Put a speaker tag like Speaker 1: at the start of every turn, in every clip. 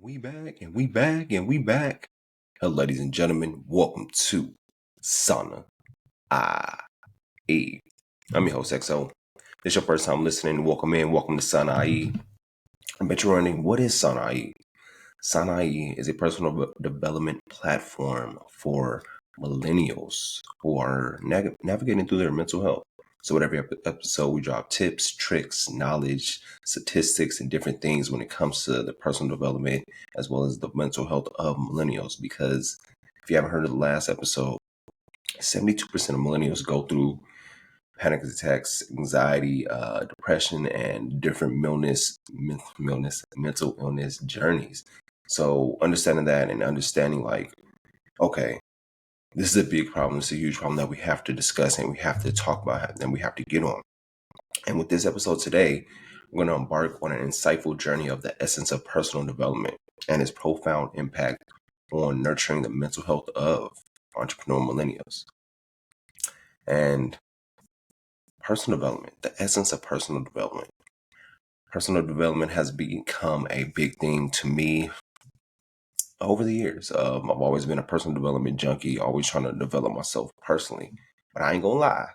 Speaker 1: We back and we back and we back. Hello, ladies and gentlemen, welcome to Sauna IE. I'm your host, XO. If it's your first time listening, welcome in, welcome to Sauna IE. I bet you're wondering, what is Sauna IE? Sauna IE is a personal development platform for millennials who are navigating through their mental health. So with every episode, we drop tips, tricks, knowledge, statistics, and different things when it comes to the personal development as well as the mental health of millennials. Because if you haven't heard of the last episode, 72% of millennials go through panic attacks, anxiety, depression, and different mental illness journeys. So understanding that and understanding okay, this is a big problem. It's a huge problem that we have to discuss and we have to talk about and we have to get on. And with this episode today, we're going to embark on an insightful journey of the essence of personal development and its profound impact on nurturing the mental health of entrepreneur millennials. And personal development, the essence of personal development. Personal development has become a big thing to me over the years. I've always been a personal development junkie, always trying to develop myself personally. But I ain't gonna lie.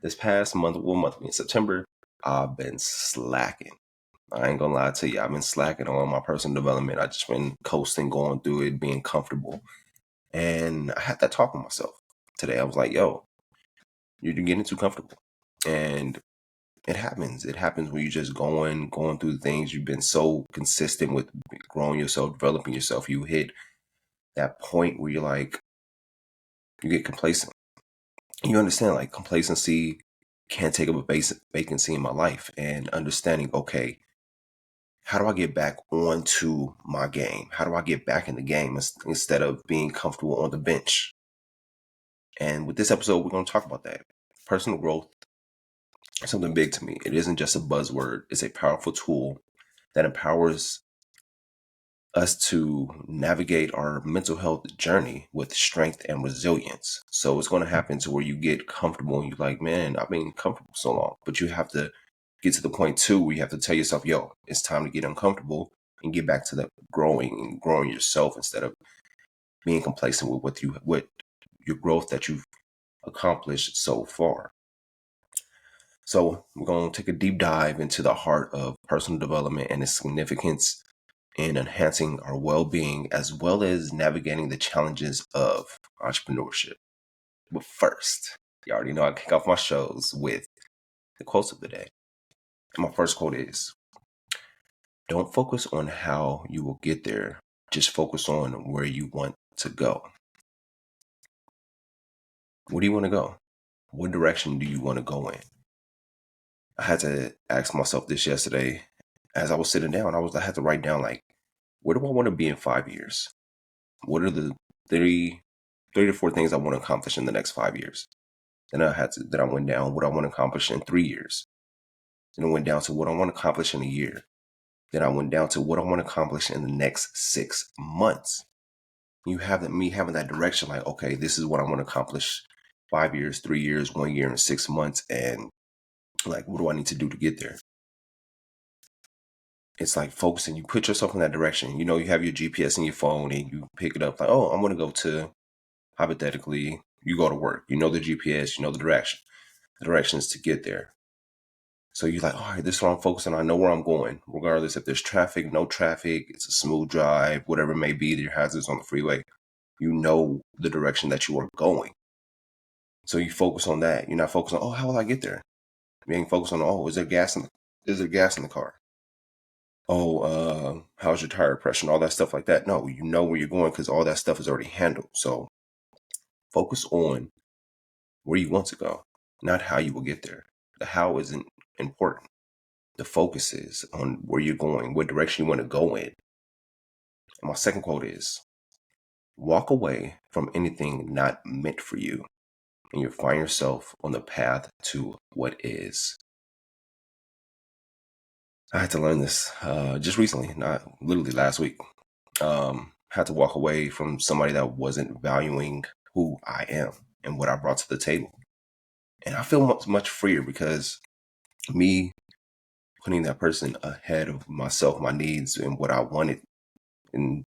Speaker 1: This past month, in September, I've been slacking. I ain't gonna lie to you. I've been slacking on my personal development. I just been coasting, going through it, being comfortable. And I had that talk with myself today. I was like, yo, you're getting too comfortable. And it happens. It happens when you're just going through things. You've been so consistent with growing yourself, developing yourself. You hit that point where you're like, you get complacent. You understand, like, complacency can't take up a vacancy in my life. And understanding, okay, how do I get back onto my game? How do I get back in the game instead of being comfortable on the bench? And with this episode, we're going to talk about that. Personal growth is something big to me. It isn't just a buzzword. It's a powerful tool that empowers us to navigate our mental health journey with strength and resilience. So it's going to happen to where you get comfortable and you're like, man, I've been comfortable so long. But you have to get to the point too where you have to tell yourself, yo, it's time to get uncomfortable and get back to the growing yourself instead of being complacent with your growth that you've accomplished so far. So we're going to take a deep dive into the heart of personal development and its significance in enhancing our well-being as well as navigating the challenges of entrepreneurship. But first, you already know I kick off my shows with the quotes of the day. And my first quote is, don't focus on how you will get there, just focus on where you want to go. Where do you want to go? What direction do you want to go in? I had to ask myself this yesterday as I was sitting down. I had to write down, like, where do I want to be in 5 years? What are the three to four things I want to accomplish in the next 5 years? Then I went down what I want to accomplish in 3 years. Then I went down to what I want to accomplish in a year. Then I went down to what I want to accomplish in the next 6 months. You have me having that direction, like, okay, this is what I want to accomplish 5 years, 3 years, 1 year, and 6 months. And like, what do I need to do to get there? It's like focusing. You put yourself in that direction. You know, you have your GPS in your phone and you pick it up like, oh, I'm going to go to, hypothetically, you go to work. You know the GPS, you know the direction. The direction is to get there. So you're like, all right, this is what I'm focusing on. I know where I'm going, regardless if there's traffic, no traffic, it's a smooth drive, whatever it may be, there are hazards on the freeway. You know the direction that you are going. So you focus on that. You're not focused on, oh, how will I get there? You ain't focused on, oh, is there gas in the car? Oh, how's your tire pressure and all that stuff like that? No, you know where you're going because all that stuff is already handled. So focus on where you want to go, not how you will get there. The how isn't important. The focus is on where you're going, what direction you want to go in. And my second quote is, walk away from anything not meant for you, and you'll find yourself on the path to what is. I had to learn this just recently, not literally last week. Had to walk away from somebody that wasn't valuing who I am and what I brought to the table. And I feel much freer because me putting that person ahead of myself, my needs, and what I wanted and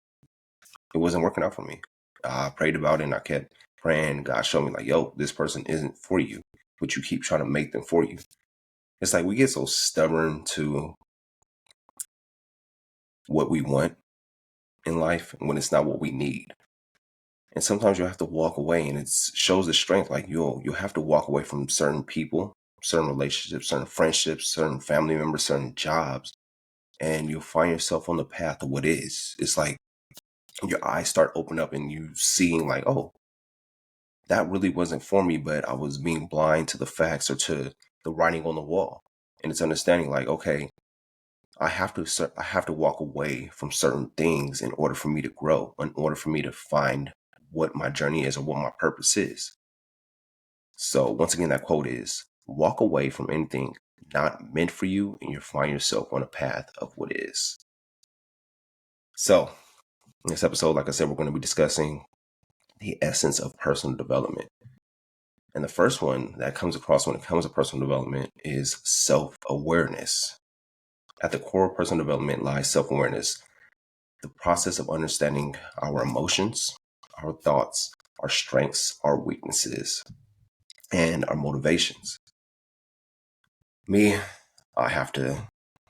Speaker 1: it wasn't working out for me. I prayed about it and I kept praying. God showed me like, yo, this person isn't for you, but you keep trying to make them for you. It's like we get so stubborn to what we want in life when it's not what we need. And sometimes you have to walk away, and it shows the strength. Like you'll have to walk away from certain people, certain relationships, certain friendships, certain family members, certain jobs, and you'll find yourself on the path of what is. It's like your eyes start opening up and you seeing like, oh, that really wasn't for me, but I was being blind to the facts or to the writing on the wall. And it's understanding like, okay, I have to walk away from certain things in order for me to grow, in order for me to find what my journey is or what my purpose is. So once again, that quote is walk away from anything not meant for you, and you'll find yourself on a path of what is. So in this episode, like I said, we're going to be discussing the essence of personal development. And the first one that comes across when it comes to personal development is self-awareness. At the core of personal development lies self-awareness, the process of understanding our emotions, our thoughts, our strengths, our weaknesses, and our motivations. Me, I have to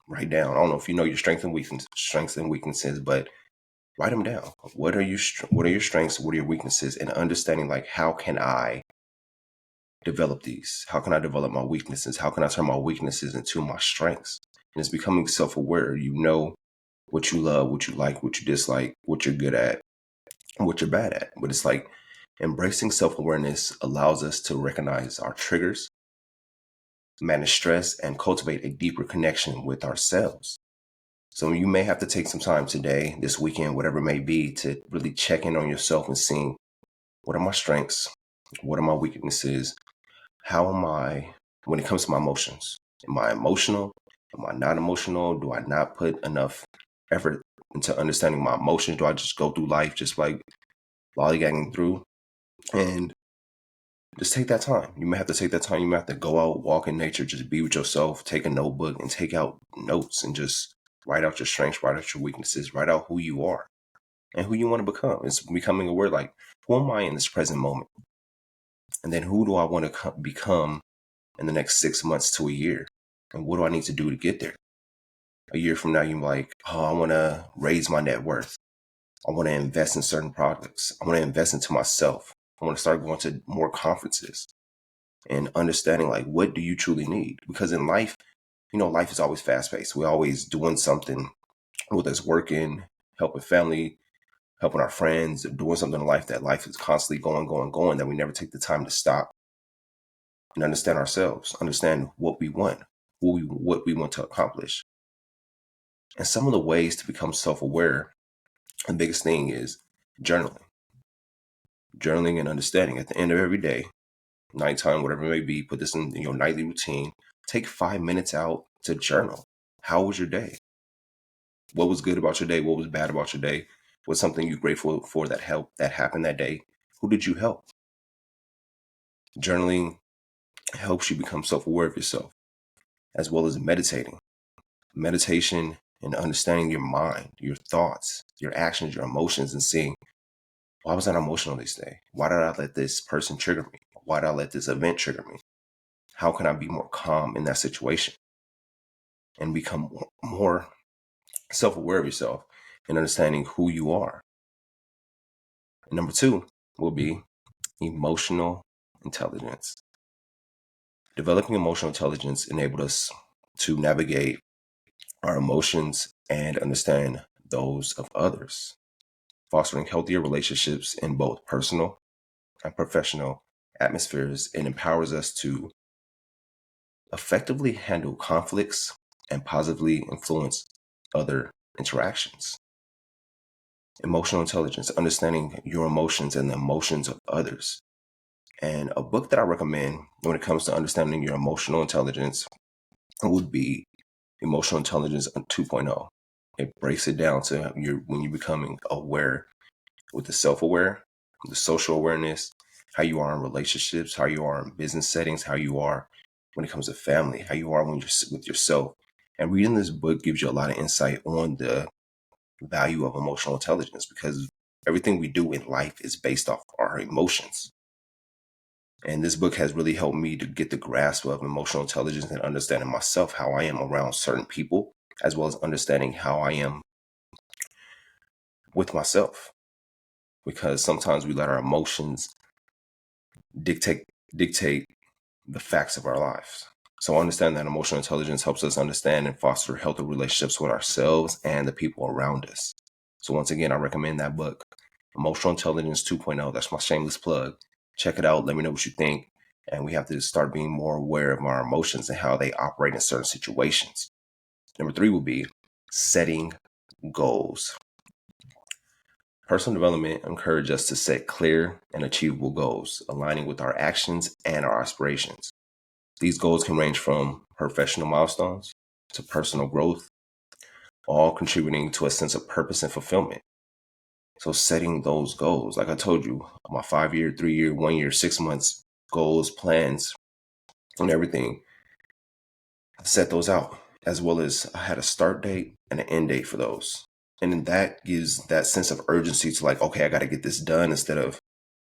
Speaker 1: write down. I don't know if you know your strengths and weaknesses, but write them down. What are your strengths? What are your weaknesses? And understanding like how can I develop these? How can I develop my weaknesses? How can I turn my weaknesses into my strengths? And it's becoming self-aware. You know what you love, what you like, what you dislike, what you're good at, and what you're bad at. But it's like embracing self-awareness allows us to recognize our triggers, manage stress, and cultivate a deeper connection with ourselves. So you may have to take some time today, this weekend, whatever it may be, to really check in on yourself and seeing what are my strengths, what are my weaknesses, how am I when it comes to my emotions? Am I emotional? Am I not emotional? Do I not put enough effort into understanding my emotions? Do I just go through life just like lollygagging through? And just take that time. You may have to take that time. You may have to go out, walk in nature, just be with yourself, take a notebook and take out notes and just write out your strengths, write out your weaknesses, write out who you are and who you want to become. It's becoming aware like, who am I in this present moment? And then who do I want to become in the next 6 months to a year? And what do I need to do to get there? A year from now, you're like, oh, I want to raise my net worth. I want to invest in certain products. I want to invest into myself. I want to start going to more conferences and understanding like, what do you truly need? Because in life, life is always fast paced. We're always doing something, whether it's working, helping family, helping our friends, doing something in life that life is constantly going, going, going, that we never take the time to stop and understand ourselves, understand what we want, what we want to accomplish. And some of the ways to become self-aware, the biggest thing is journaling. Journaling and understanding at the end of every day, nighttime, whatever it may be, put this in your nightly routine. Take 5 minutes out to journal. How was your day? What was good about your day? What was bad about your day? What's something you're grateful for that happened that day? Who did you help? Journaling helps you become self-aware of yourself, as well as meditating. Meditation and understanding your mind, your thoughts, your actions, your emotions, and seeing, why was I emotional this day? Why did I let this person trigger me? Why did I let this event trigger me? How can I be more calm in that situation and become more self-aware of yourself and understanding who you are? And number 2 will be emotional intelligence. Developing emotional intelligence enabled us to navigate our emotions and understand those of others, fostering healthier relationships in both personal and professional atmospheres, and empowers us to effectively handle conflicts and positively influence other interactions. Emotional intelligence, understanding your emotions and the emotions of others. And a book that I recommend when it comes to understanding your emotional intelligence would be Emotional Intelligence 2.0. It breaks it down to when you're becoming aware with the self-aware, the social awareness, how you are in relationships, how you are in business settings, how you are when it comes to family, how you are when you're with yourself. And reading this book gives you a lot of insight on the value of emotional intelligence, because everything we do in life is based off our emotions. And this book has really helped me to get the grasp of emotional intelligence and understanding myself, how I am around certain people, as well as understanding how I am with myself. Because sometimes we let our emotions dictate the facts of our lives. So understand that emotional intelligence helps us understand and foster healthy relationships with ourselves and the people around us. So once again, I recommend that book, Emotional Intelligence 2.0. That's my shameless plug. Check it out. Let me know what you think. And we have to start being more aware of our emotions and how they operate in certain situations. Number 3 will be setting goals. Personal development encourages us to set clear and achievable goals, aligning with our actions and our aspirations. These goals can range from professional milestones to personal growth, all contributing to a sense of purpose and fulfillment. So setting those goals, like I told you, my 5-year, 3-year, 1 year, 6 months goals, plans, and everything, I set those out, as well as I had a start date and an end date for those. And then that gives that sense of urgency to like, okay, I got to get this done, instead of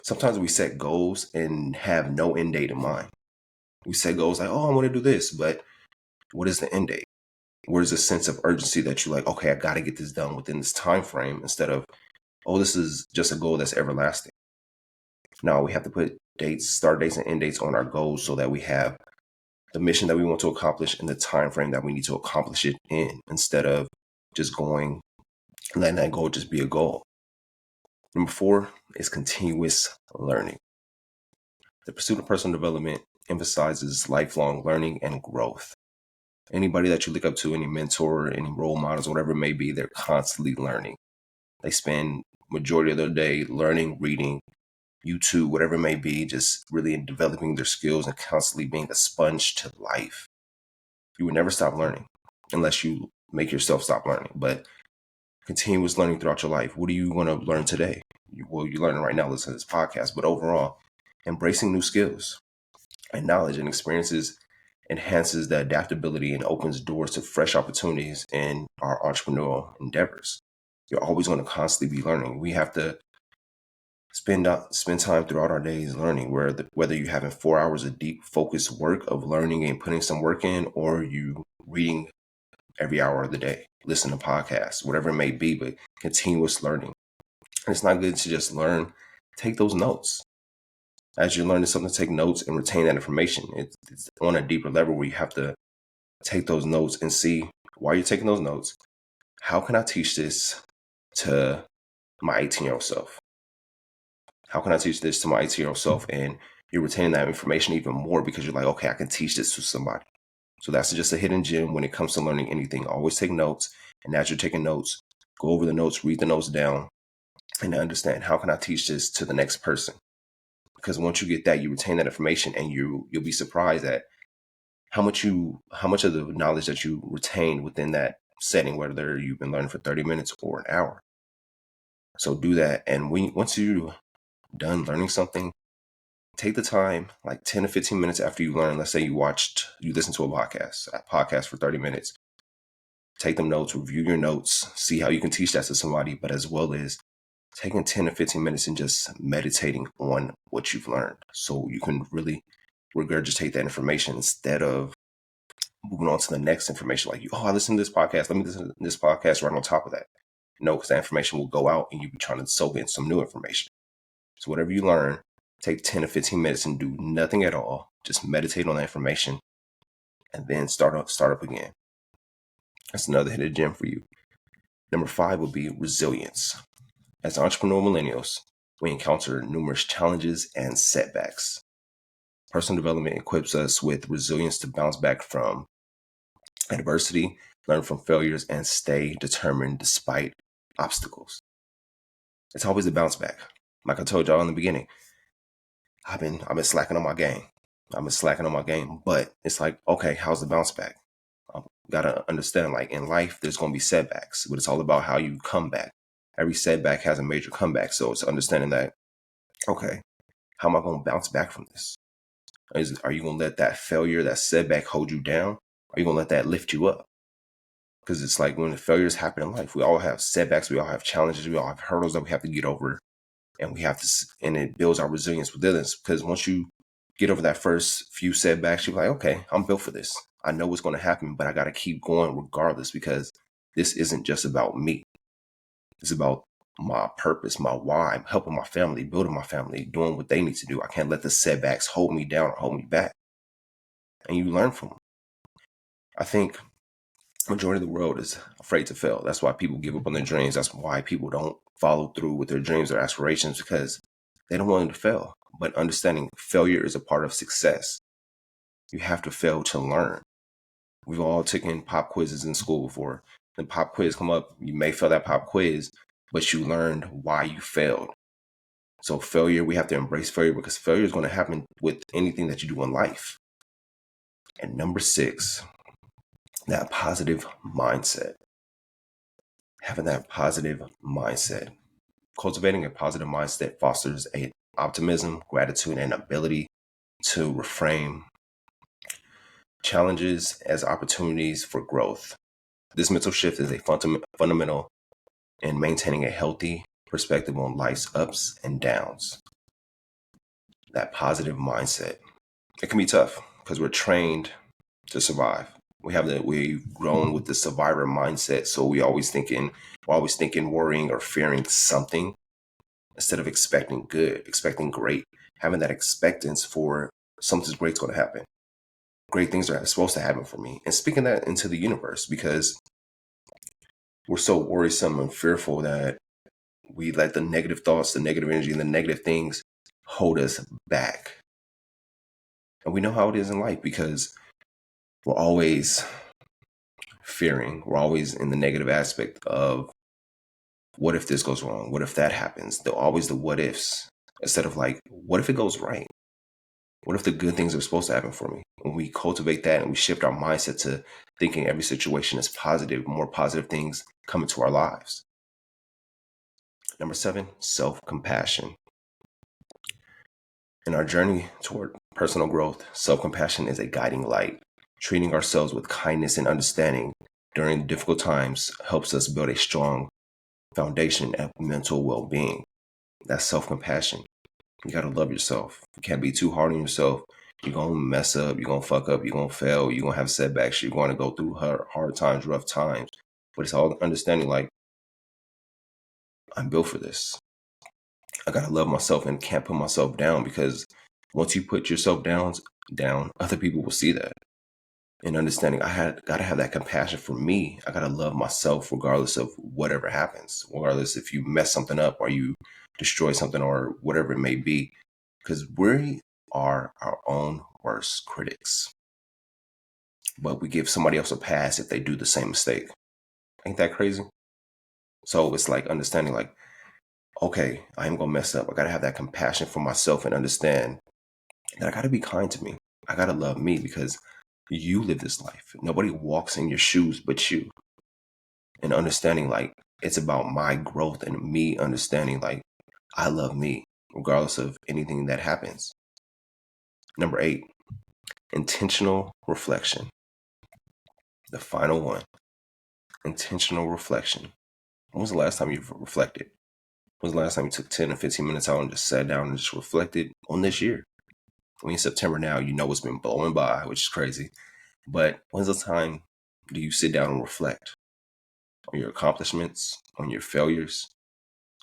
Speaker 1: sometimes we set goals and have no end date in mind. We set goals like, oh, I want to do this, but what is the end date? Where's the sense of urgency that you're like, okay, I got to get this done within this time frame, instead of, oh, this is just a goal that's everlasting. No, we have to put dates, start dates and end dates on our goals so that we have the mission that we want to accomplish in the time frame that we need to accomplish it in, instead of just letting that goal just be a goal. Number 4 is continuous learning. The pursuit of personal development emphasizes lifelong learning and growth. Anybody that you look up to, any mentor, any role models, whatever it may be, they're constantly learning. They spend majority of their day learning, reading, YouTube, whatever it may be, just really developing their skills and constantly being a sponge to life. You would never stop learning unless you make yourself stop learning. But continuous learning throughout your life. What are you going to learn today? Well, you're learning right now, listening to this podcast, but overall, embracing new skills and knowledge and experiences enhances the adaptability and opens doors to fresh opportunities in our entrepreneurial endeavors. You're always going to constantly be learning. We have to spend time throughout our days learning, whether you're having 4 hours of deep focused work of learning and putting some work in, or you reading every hour of the day, listen to podcasts, whatever it may be, but continuous learning. And it's not good to just learn. Take those notes. As you're learning something, take notes and retain that information. It's on a deeper level where you have to take those notes and see, while you're taking those notes, how can I teach this to my 18-year-old self? How can I teach this to my 18-year-old self? And you're retaining that information even more because you're like, okay, I can teach this to somebody. So that's just a hidden gem when it comes to learning anything. Always take notes. And as you're taking notes, go over the notes, read the notes down, and understand, how can I teach this to the next person? Because once you get that, you retain that information, and you'll be surprised at how much of the knowledge that you retain within that setting, whether you've been learning for 30 minutes or an hour. So do that. And once you're done learning something, take the time, like 10 to 15 minutes after you learn. Let's say you listened to a podcast for 30 minutes. Take them notes, review your notes, see how you can teach that to somebody, but as well as taking 10 to 15 minutes and just meditating on what you've learned, so you can really regurgitate that information instead of moving on to the next information. Like, I listened to this podcast. Let me listen to this podcast right on top of that. No, because that information will go out and you'll be trying to soak in some new information. So whatever you learn, take 10 to 15 minutes and do nothing at all. Just meditate on that information and then start up again. That's another hidden gem for you. Number 5 would be resilience. As entrepreneurial millennials, we encounter numerous challenges and setbacks. Personal development equips us with resilience to bounce back from adversity, learn from failures, and stay determined despite obstacles. It's always a bounce back. Like I told y'all in the beginning, I've been slacking on my game. But it's like, okay, how's the bounce back? Gotta understand, like in life, there's gonna be setbacks, but it's all about how you come back. Every setback has a major comeback. So it's understanding that, okay, how am I gonna bounce back from this? Are you gonna let that failure, that setback hold you down? Are you gonna let that lift you up? Because it's like when the failures happen in life, we all have setbacks, we all have challenges, we all have hurdles that we have to get over, and we have to, and it builds our resilience within us. Because once you get over that first few setbacks, you're like, okay, I'm built for this. I know what's going to happen, but I got to keep going regardless, because this isn't just about me. It's about my purpose, my why, helping my family, building my family, doing what they need to do. I can't let the setbacks hold me down or hold me back. And you learn from them. I think majority of the world is afraid to fail. That's why people give up on their dreams. That's why people don't follow through with their dreams or aspirations, because they don't want them to fail. But understanding failure is a part of success. You have to fail to learn. We've all taken pop quizzes in school before. The pop quiz come up, you may fail that pop quiz, but you learned why you failed. So failure, we have to embrace failure, because failure is going to happen with anything that you do in life. And number 6, that positive mindset. Having that positive mindset. Cultivating a positive mindset fosters a optimism, gratitude, and ability to reframe challenges as opportunities for growth. This mental shift is a fundamental in maintaining a healthy perspective on life's ups and downs. That positive mindset. It can be tough because we're trained to survive. We've grown with the survivor mindset, so we're always thinking, worrying, or fearing something instead of expecting good, expecting great, having that expectance for something great's going to happen. Great things are supposed to happen for me, and speaking that into the universe, because we're so worrisome and fearful that we let the negative thoughts, the negative energy, and the negative things hold us back. And we know how it is in life, because we're always fearing, we're always in the negative aspect of, what if this goes wrong? What if that happens? They're always the what ifs, instead of like, what if it goes right? What if the good things are supposed to happen for me? When we cultivate that and we shift our mindset to thinking every situation is positive, more positive things come into our lives. Number 7, self-compassion. In our journey toward personal growth, self-compassion is a guiding light. Treating ourselves with kindness and understanding during difficult times helps us build a strong foundation of mental well-being. That's self-compassion. You got to love yourself. You can't be too hard on yourself. You're going to mess up. You're going to fuck up. You're going to fail. You're going to have setbacks. You're going to go through hard times, rough times. But it's all understanding, like, I'm built for this. I got to love myself and can't put myself down, because once you put yourself down, other people will see that. And understanding, got to have that compassion for me. I got to love myself regardless of whatever happens, regardless if you mess something up or you destroy something or whatever it may be, because we are our own worst critics. But we give somebody else a pass if they do the same mistake. Ain't that crazy? So it's like understanding, like, okay, I am going to mess up. I got to have that compassion for myself and understand that I got to be kind to me. I got to love me, because you live this life. Nobody walks in your shoes but you. And understanding, like, it's about my growth and me understanding, like, I love me regardless of anything that happens. Number 8, intentional reflection. The final one, intentional reflection. When was the last time you reflected? When was the last time you took 10 or 15 minutes out and just sat down and just reflected on this year? I mean, September now, you know it's been blowing by, which is crazy. But when's the time do you sit down and reflect on your accomplishments, on your failures,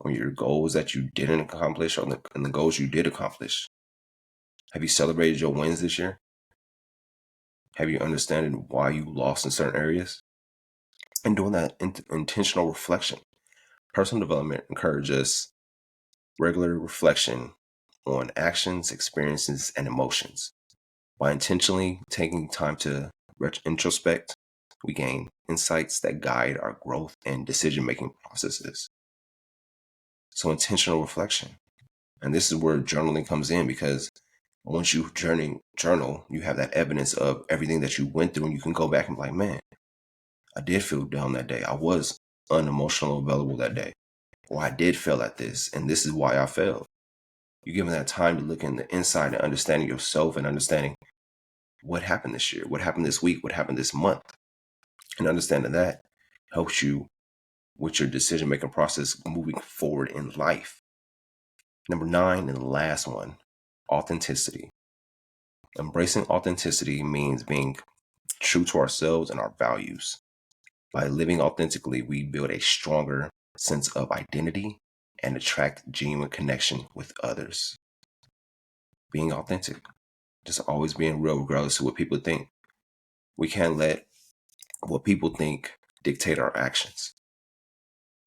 Speaker 1: on your goals that you didn't accomplish, and the goals you did accomplish? Have you celebrated your wins this year? Have you understood why you lost in certain areas? And doing that intentional reflection. Personal development encourages regular reflection on actions, experiences, and emotions. By intentionally taking time to introspect, we gain insights that guide our growth and decision-making processes. So intentional reflection. And this is where journaling comes in, because once you journal, you have that evidence of everything that you went through, and you can go back and be like, man, I did feel down that day. I was unemotional available that day. Or I did fail at this, and this is why I failed. You're given that time to look in the inside and understanding yourself and understanding what happened this year, what happened this week, what happened this month, and understanding that. helps you with your decision making process moving forward in life. Number 9, and the last one, authenticity. Embracing authenticity means being true to ourselves and our values. By living authentically, we build a stronger sense of identity and attract genuine connection with others. Being authentic, just always being real, regardless of what people think. We can't let what people think dictate our actions.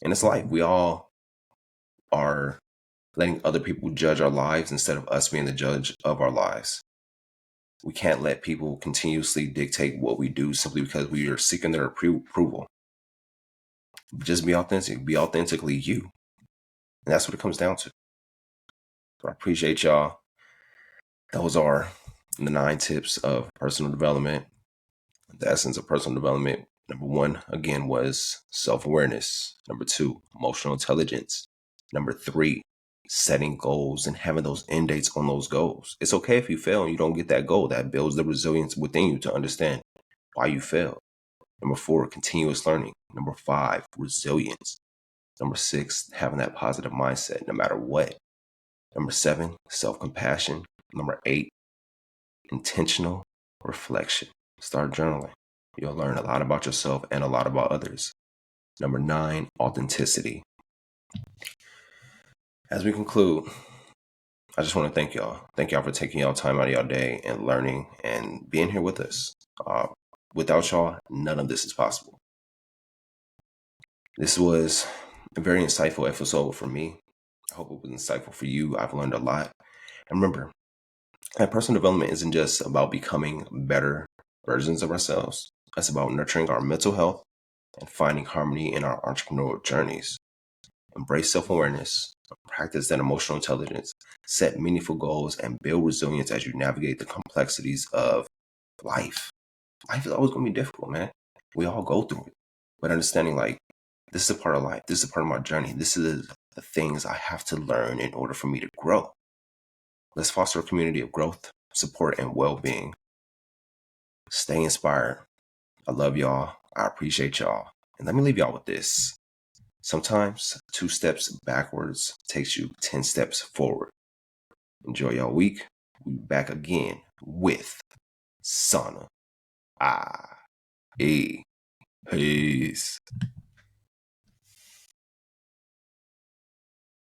Speaker 1: And it's like we all are letting other people judge our lives instead of us being the judge of our lives. We can't let people continuously dictate what we do simply because we are seeking their approval. Just be authentic. Be authentically you. And that's what it comes down to. So I appreciate y'all. Those are the 9 tips of personal development. The essence of personal development. Number 1, again, was self-awareness. Number 2, emotional intelligence. Number 3, setting goals and having those end dates on those goals. It's okay if you fail and you don't get that goal. That builds the resilience within you to understand why you failed. Number 4, continuous learning. Number 5, resilience. Number 6, having that positive mindset no matter what. Number 7, self-compassion. Number 8, intentional reflection. Start journaling. You'll learn a lot about yourself and a lot about others. Number 9, authenticity. As we conclude, I just want to thank y'all. Thank y'all for taking y'all time out of y'all day and learning and being here with us. Without y'all, none of this is possible. This was a very insightful episode for me. I hope it was insightful for you. I've learned a lot. And remember, that personal development isn't just about becoming better versions of ourselves. It's about nurturing our mental health and finding harmony in our entrepreneurial journeys. Embrace self-awareness, practice that emotional intelligence, set meaningful goals, and build resilience as you navigate the complexities of life. Life is always going to be difficult, man. We all go through it. But understanding, like, this is a part of life. This is a part of my journey. This is the things I have to learn in order for me to grow. Let's foster a community of growth, support, and well-being. Stay inspired. I love y'all. I appreciate y'all. And let me leave y'all with this. Sometimes 2 steps backwards takes you 10 steps forward. Enjoy y'all week. We'll be back again with Sauna. Peace.